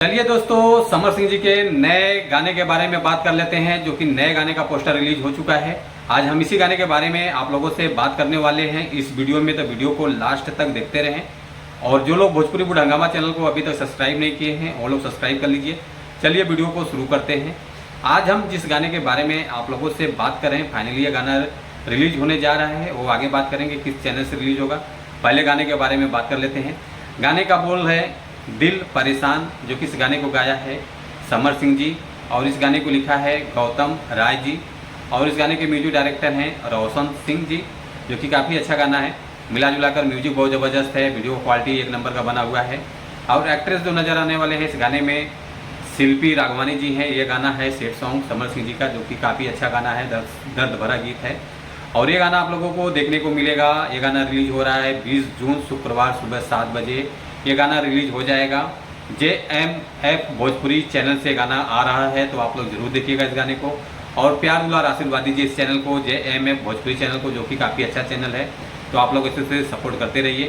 चलिए दोस्तों, समर सिंह जी के नए गाने के बारे में बात कर लेते हैं, जो कि नए गाने का पोस्टर रिलीज हो चुका है। आज हम इसी गाने के बारे में आप लोगों से बात करने वाले हैं इस वीडियो में, तो वीडियो को लास्ट तक देखते रहें। और जो लोग भोजपुरी बुढ़ हंगामा चैनल को अभी तक सब्सक्राइब नहीं किए हैं वो लोग सब्सक्राइब कर लीजिए। चलिए वीडियो को शुरू करते हैं। आज हम जिस गाने के बारे में आप लोगों से बात कर रहे हैं, फाइनली ये गाना रिलीज होने जा रहा है। वो आगे बात करेंगे किस चैनल से रिलीज होगा। पहले गाने के बारे में बात कर लेते हैं। गाने का बोल है दिल परेशान, जो कि इस गाने को गाया है समर सिंह जी, और इस गाने को लिखा है गौतम राय जी, और इस गाने के म्यूजिक डायरेक्टर हैं रोशन सिंह जी, जो कि काफ़ी अच्छा गाना है। मिला जुला कर म्यूजिक बहुत ज़बरदस्त है, वीडियो क्वालिटी एक नंबर का बना हुआ है। और एक्ट्रेस जो नज़र आने वाले हैं इस गाने में शिल्पी राघवानी जी हैं। ये गाना है सेट सॉन्ग समर सिंह जी का, जो कि काफ़ी अच्छा गाना है, दर्द भरा गीत है। और ये गाना आप लोगों को देखने को मिलेगा। ये गाना रिलीज हो रहा है 20 जून शुक्रवार सुबह 7 बजे ये गाना रिलीज हो जाएगा। JMF भोजपुरी चैनल से गाना आ रहा है, तो आप लोग जरूर देखिएगा इस गाने को। और प्यार दुलार आशीर्वाद दीजिए इस चैनल को, JMF भोजपुरी चैनल को, जो कि काफ़ी अच्छा चैनल है। तो आप लोग इसे सपोर्ट करते रहिए।